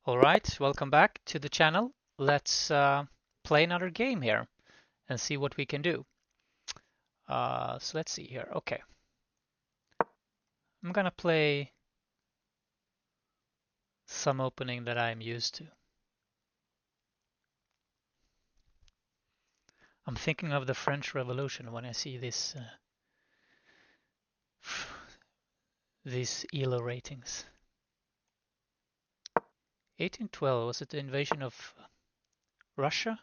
All right, welcome back to the channel. Let's play another game here and see what we can do. So let's see here. Okay, I'm gonna play some opening that I'm used to. I'm thinking of the French Revolution when I see this these ELO ratings. 1812, was it the invasion of Russia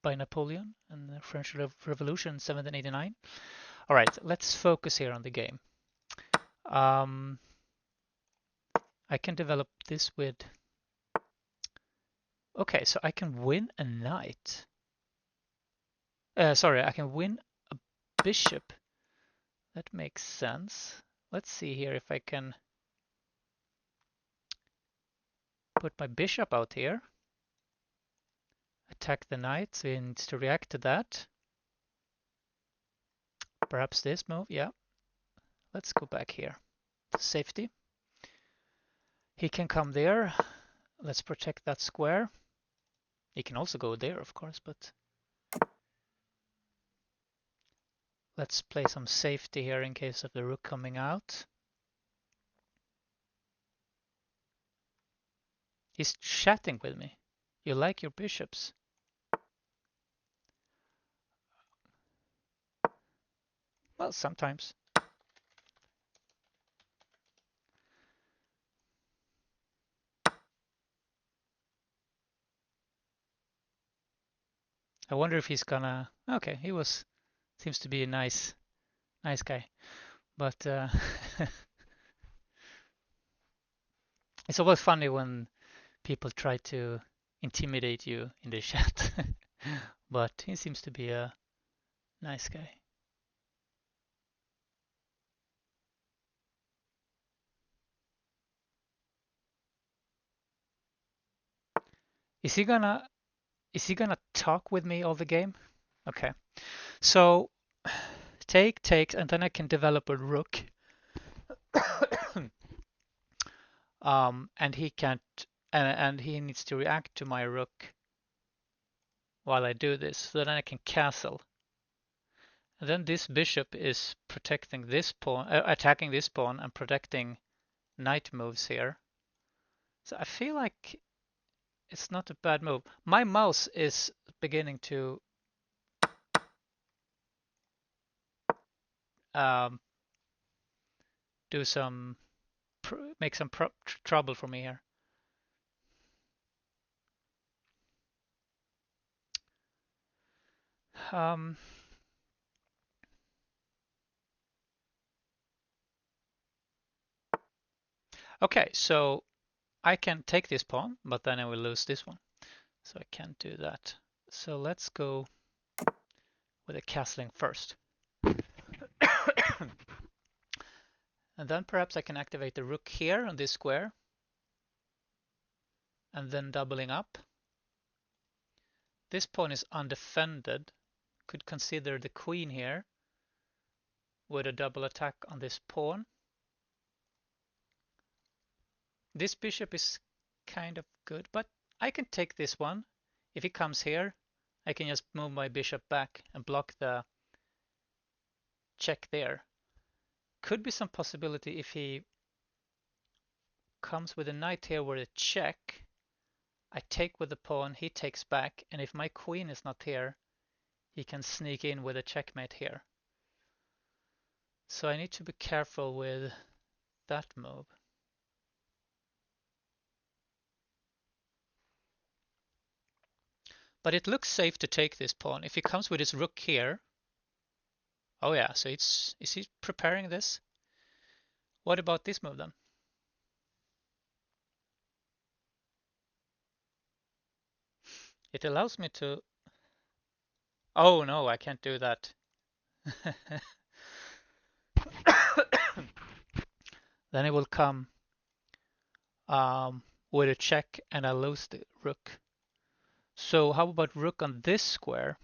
by Napoleon and the French Revolution 1789? All right, let's focus here on the game. Um, I can develop this with. Okay, so I can win a knight. Sorry, I can win a bishop. That makes sense. Let's see here if I can put my bishop out here. Attack the knight, so he needs to react to that. Perhaps this move, yeah. Let's go back here to safety. He can come there. Let's protect that square. He can also go there, of course, but let's play some safety here in case of the rook coming out. He's chatting with me. You like your bishops? Well, sometimes. I wonder if he's gonna. Okay, he was. Seems to be a nice guy. But it's always funny when people try to intimidate you in the chat. But he seems to be a nice guy. Is he gonna talk with me all the game? Okay. So take, and then I can develop a rook. And he can't, and he needs to react to my rook while I do this. So then I can castle. And then this bishop is protecting this pawn, attacking this pawn and protecting knight moves here. So I feel like it's not a bad move. My mouse is beginning to um, do some make some trouble for me here. Um, okay, so I can take this pawn, but then I will lose this one. So I can't do that. So let's go with a castling first. And then perhaps I can activate the rook here on this square. And then doubling up. This pawn is undefended. Could consider the queen here with a double attack on this pawn. This bishop is kind of good, but I can take this one. If he comes here, I can just move my bishop back and block the check there. Could be some possibility if he comes with a knight here with a check. I take with the pawn, he takes back, and if my queen is not here, he can sneak in with a checkmate here. So I need to be careful with that move. But it looks safe to take this pawn. If he comes with his rook here. Oh yeah, so is he preparing this? What about this move then? It allows me to. Oh no, I can't do that. Then it will come with a check and I lose the rook. So how about rook on this square?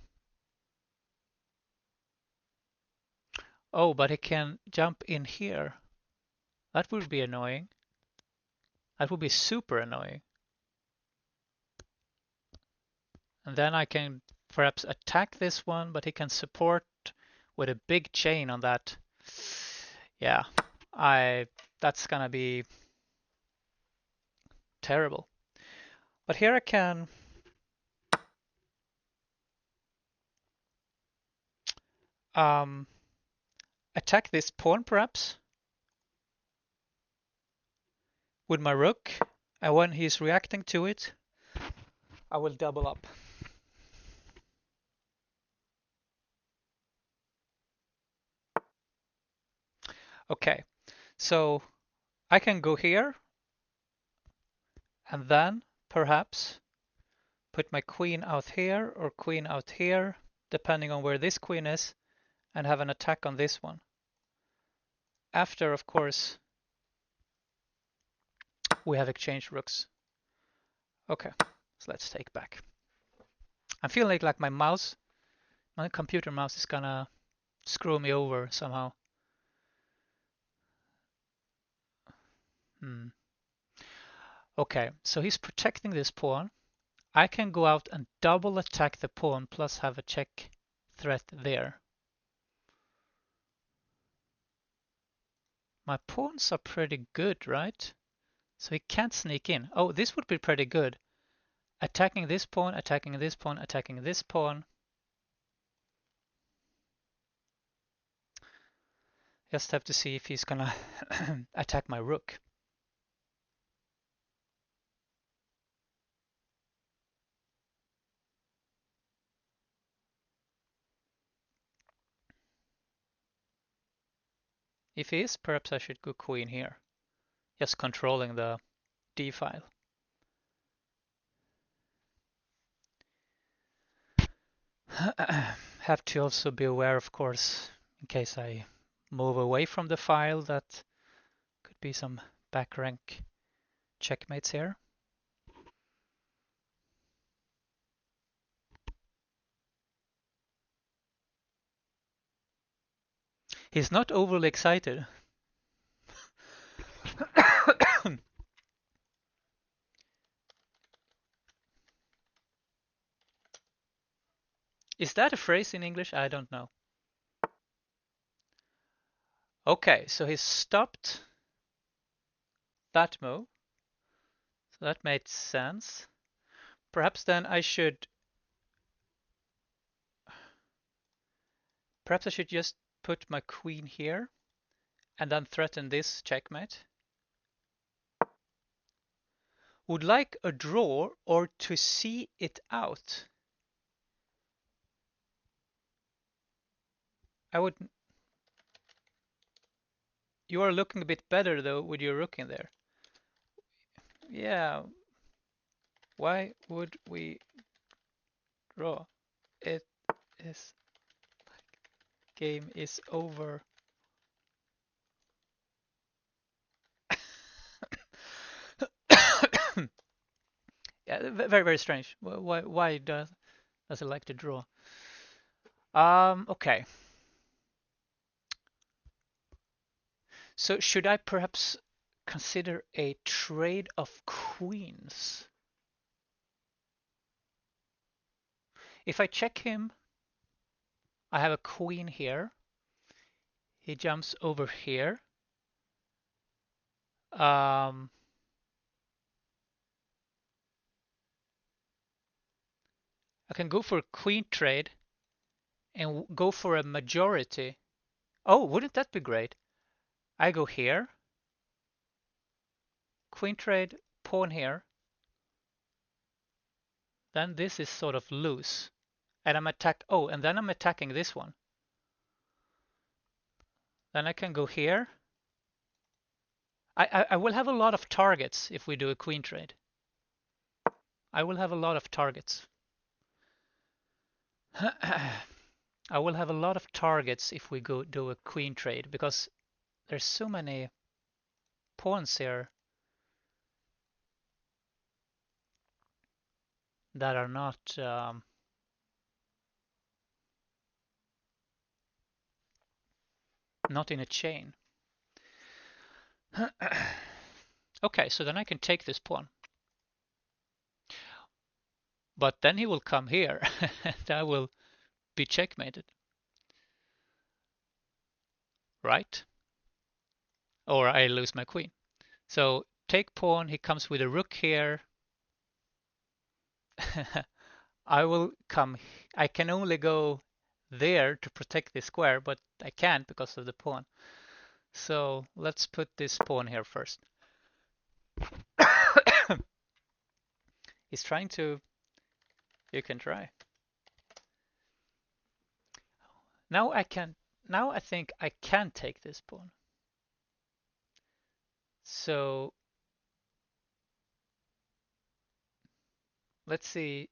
Oh, but he can jump in here. That would be annoying. That would be super annoying. And then I can perhaps attack this one, but he can support with a big chain on that. Yeah, that's gonna be terrible. But here I can attack this pawn perhaps with my rook, and when he's reacting to it, I will double up. Okay, so I can go here and then perhaps put my queen out here or queen out here, depending on where this queen is, and have an attack on this one. After, of course, we have exchanged rooks. Okay, so let's take back. I'm feeling like my computer mouse is gonna screw me over somehow. Okay, so he's protecting this pawn. I can go out and double attack the pawn plus have a check threat there. My pawns are pretty good, right? So he can't sneak in. Oh, this would be pretty good. Attacking this pawn, attacking this pawn, attacking this pawn. Just have to see if he's gonna attack my rook. If he is, perhaps I should go queen here. Just controlling the d file. Have to also be aware, of course, in case I move away from the file, that could be some back rank checkmates here. He's not overly excited. Is that a phrase in English? I don't know. Okay, so he stopped that move. So that made sense. Perhaps then I should just put my queen here and then threaten this checkmate. Would like a draw or to see it out. I would. You are looking a bit better though with your rook in there. Yeah. Why would we draw? It is game is over. Yeah, very very strange. Why does it like to draw? Okay. So should I perhaps consider a trade of queens? If I check him, I have a queen here. He jumps over here. I can go for a queen trade and go for a majority. Oh, wouldn't that be great? I go here. Queen trade, pawn here. Then this is sort of loose. And I'm and then I'm attacking this one. Then I can go here. I will have a lot of targets if we do a queen trade. I will have a lot of targets. I will have a lot of targets if we go do a queen trade because there's so many pawns here that are not not in a chain. Okay, so then I can take this pawn. But then he will come here and I will be checkmated. Right? Or I lose my queen. So take pawn, he comes with a rook here. I will come, I can only go there to protect the square, but I can't because of the pawn. So let's put this pawn here first. He's trying to, you can try. Now I think I can take this pawn. So let's see.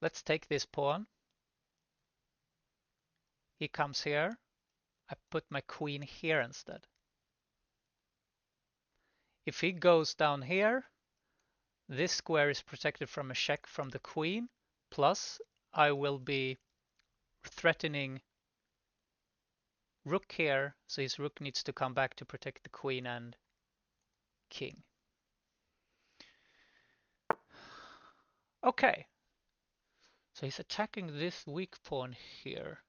Let's take this pawn. He comes here. I put my queen here instead. If he goes down here, this square is protected from a check from the queen, plus I will be threatening rook here, so his rook needs to come back to protect the queen and king. Okay, so he's attacking this weak pawn here,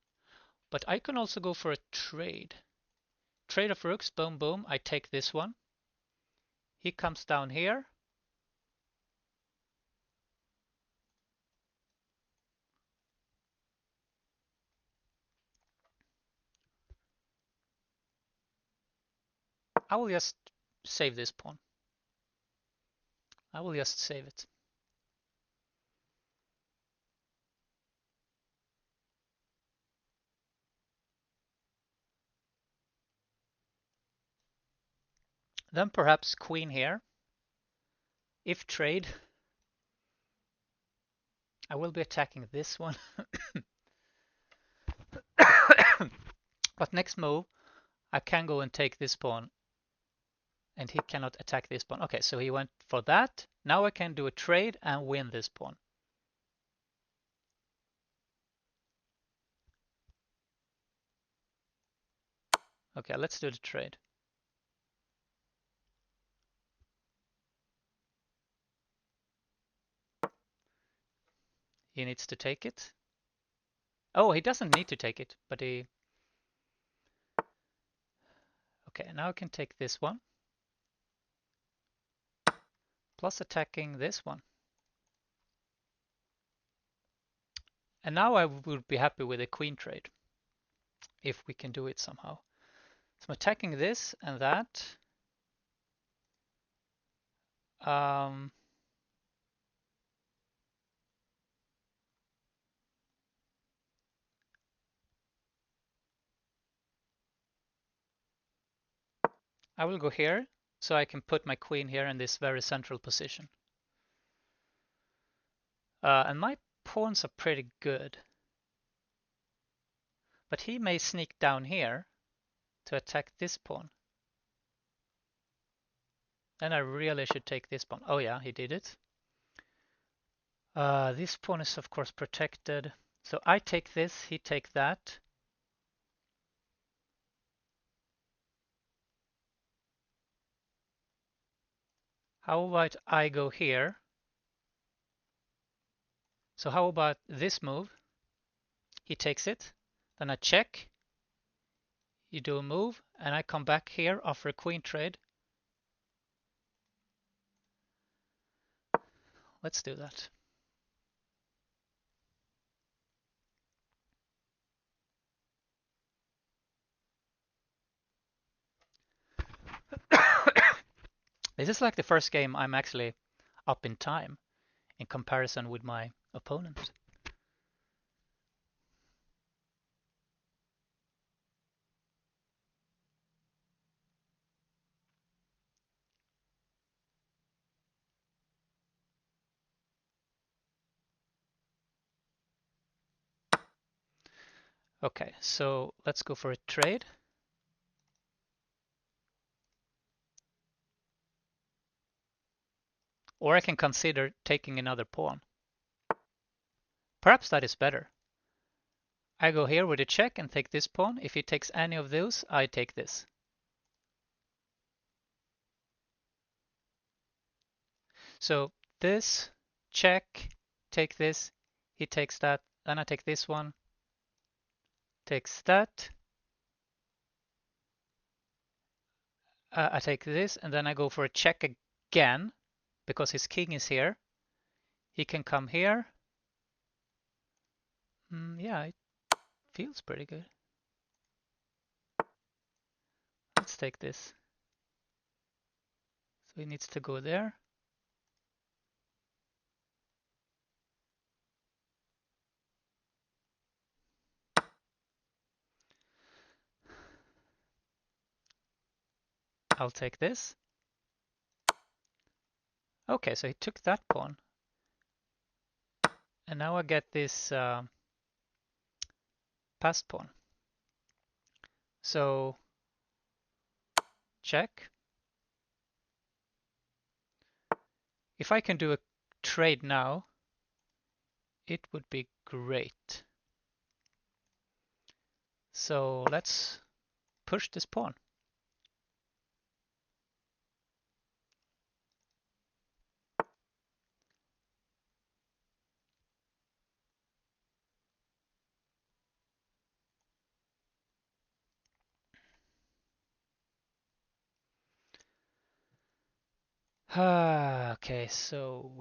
but I can also go for a trade. Trade of rooks, boom, boom, I take this one. He comes down here. I will just save this pawn. I will just save it. Then perhaps queen here. If trade, I will be attacking this one. But next move, I can go and take this pawn. And he cannot attack this pawn. Okay, so he went for that. Now I can do a trade and win this pawn. Okay, let's do the trade. He needs to take it. Oh, he doesn't need to take it, but he... Okay, now I can take this one. Plus attacking this one. And now I would be happy with a queen trade. If we can do it somehow. So I'm attacking this and that. I will go here, so I can put my queen here in this very central position. And my pawns are pretty good. But he may sneak down here to attack this pawn. Then I really should take this pawn. Oh yeah, he did it. This pawn is of course protected. So I take this, he take that. How about I go here? So how about this move? He takes it. Then I check. You do a move, and I come back here, offer a queen trade. Let's do that. This is like the first game I'm actually up in time in comparison with my opponent. Okay, so let's go for a trade. Or I can consider taking another pawn. Perhaps that is better. I go here with a check and take this pawn. If he takes any of those, I take this. So this, check, take this, he takes that, then I take this one, takes that, I take this, and then I go for a check again, because his king is here. He can come here. Yeah, it feels pretty good. Let's take this. So he needs to go there. I'll take this. Okay, so he took that pawn. And now I get this passed pawn. So check. If I can do a trade now, it would be great. So let's push this pawn. Okay, so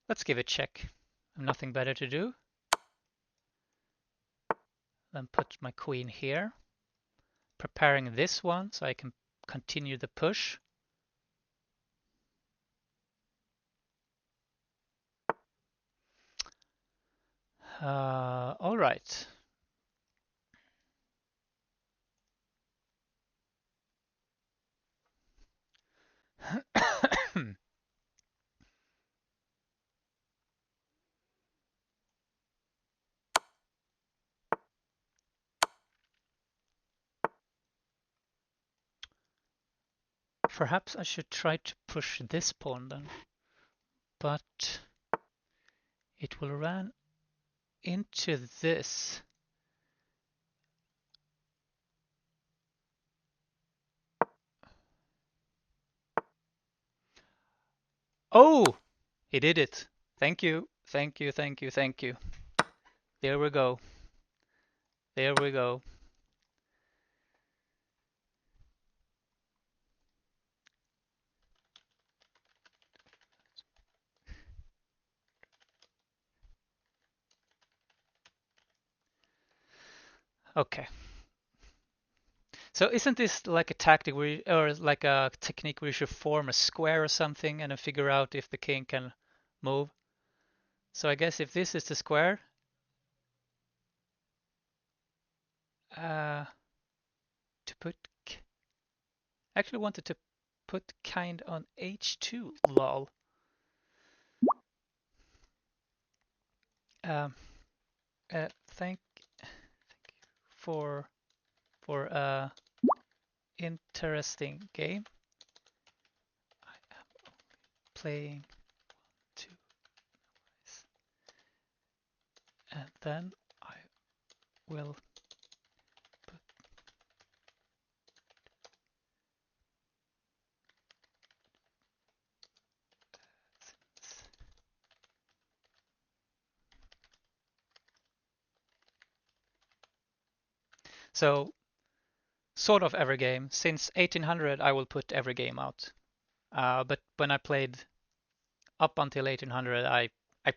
let's give it a check. I have nothing better to do. Then put my queen here. Preparing this one so I can continue the push. All right. Perhaps I should try to push this pawn then, but it will run into this. Oh, he did it. Thank you, thank you, thank you, thank you. There we go. There we go. Okay. So isn't this like a tactic where or like a technique where you should form a square or something and then figure out if the king can move? So I guess if this is the square, to put, I actually wanted to put kind on h2, lol. Um, thank you for interesting game. I am playing 2, and then I will put. So sort of every game. Since 1800, I will put every game out. But when I played up until 1800, I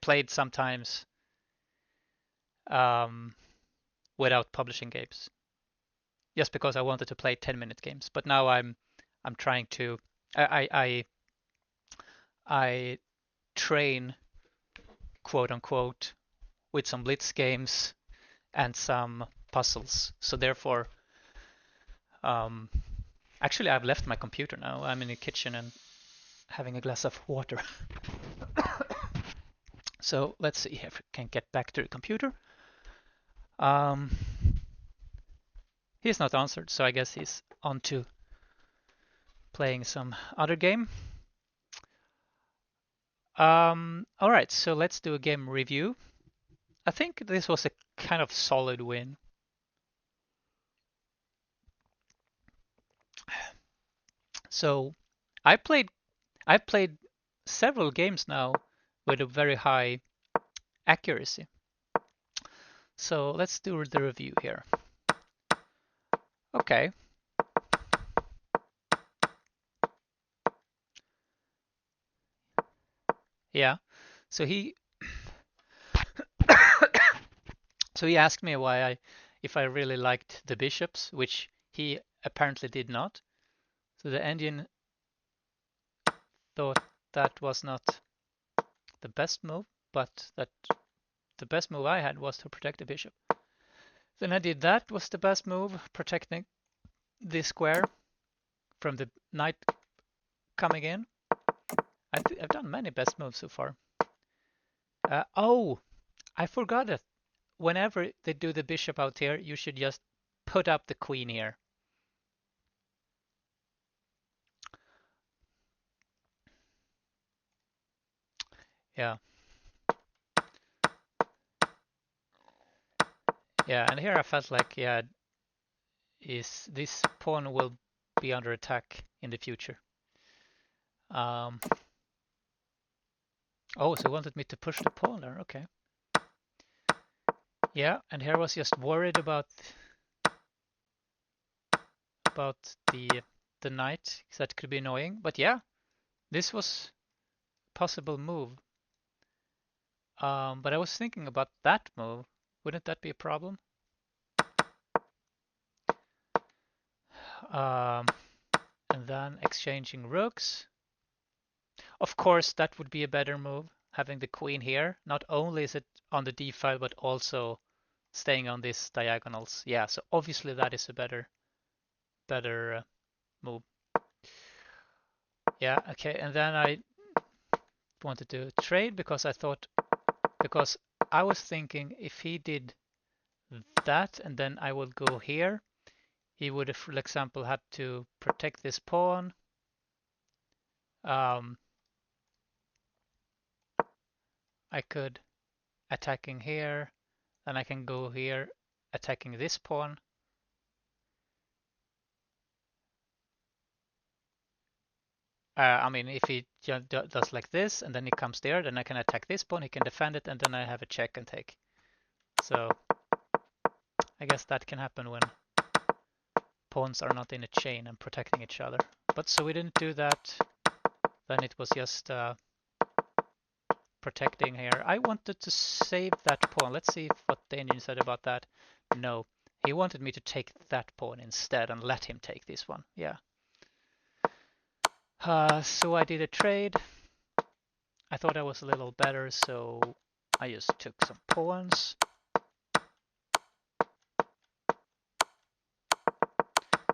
played sometimes without publishing games, just because I wanted to play 10-minute games. But now I'm trying to I train, quote unquote, with some blitz games and some puzzles. So therefore, actually, I've left my computer now. I'm in the kitchen and having a glass of water. So let's see if we can get back to the computer. He's not answered, so I guess he's on to playing some other game. All right, so let's do a game review. I think this was a kind of solid win. So I played I've played several games now with a very high accuracy. So let's do the review here. Okay. Yeah. So he so he asked me if I really liked the bishops, which he apparently did not. So the engine thought that was not the best move, but that the best move I had was to protect the bishop. Then I did that, was the best move, protecting this square from the knight coming in. I've done many best moves so far. Oh, I forgot it. Whenever they do the bishop out here, you should just put up the queen here. Yeah. Yeah, and here I felt like, yeah, this pawn will be under attack in the future. Oh, so he wanted me to push the pawn there. Okay. Yeah, and here I was just worried about the knight, because that could be annoying. But yeah, this was a possible move. But I was thinking about that move. Wouldn't that be a problem? Um, and then exchanging rooks. Of course, that would be a better move, having the queen here. Not only is it on the d file, but also staying on these diagonals. Yeah, so obviously that is a better move. Yeah, okay, and then I wanted to trade because I was thinking if he did that and then I would go here, he would have, for example, had to protect this pawn. I could attacking here, then I can go here attacking this pawn. I mean, if he does like this and then he comes there, then I can attack this pawn, he can defend it, and then I have a check and take. So I guess that can happen when pawns are not in a chain and protecting each other. But so we didn't do that. Then it was just protecting here. I wanted to save that pawn. Let's see what the engine said about that. No, he wanted me to take that pawn instead and let him take this one. Yeah. So I did a trade. I thought I was a little better, so I just took some pawns.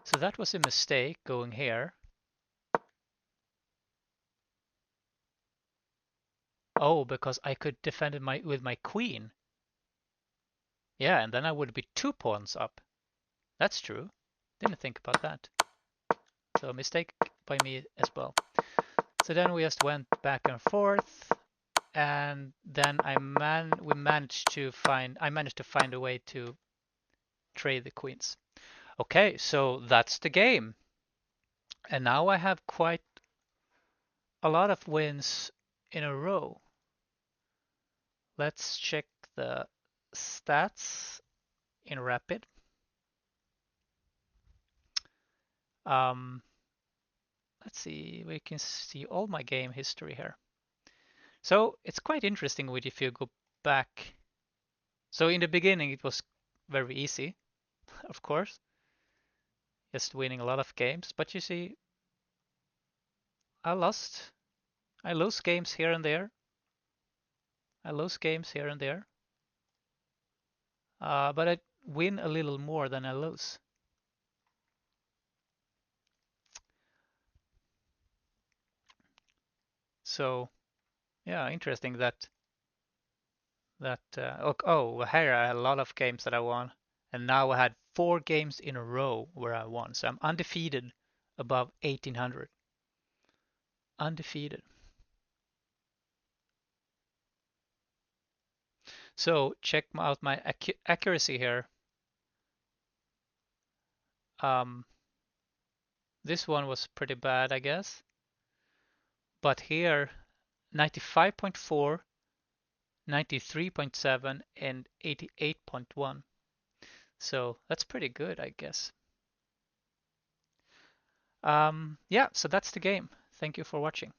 So that was a mistake going here. Oh, because I could defend it with my queen. Yeah, and then I would be 2 pawns up. That's true. Didn't think about that. So a mistake by me as well. So then we just went back and forth, and then I managed to find a way to trade the queens. Okay, so that's the game. And now I have quite a lot of wins in a row. Let's check the stats in Rapid. Um, let's see, we can see all my game history here. So it's quite interesting if you go back. So in the beginning it was very easy, of course, just winning a lot of games. But you see, I lost. I lose games here and there. I lose games here and there. But I win a little more than I lose. So yeah, interesting here I had a lot of games that I won, and now I had 4 games in a row where I won. So I'm undefeated above 1800. Undefeated. So check out my accuracy here. This one was pretty bad, I guess. But here, 95.4, 93.7, and 88.1. So that's pretty good, I guess. Yeah, so that's the game. Thank you for watching.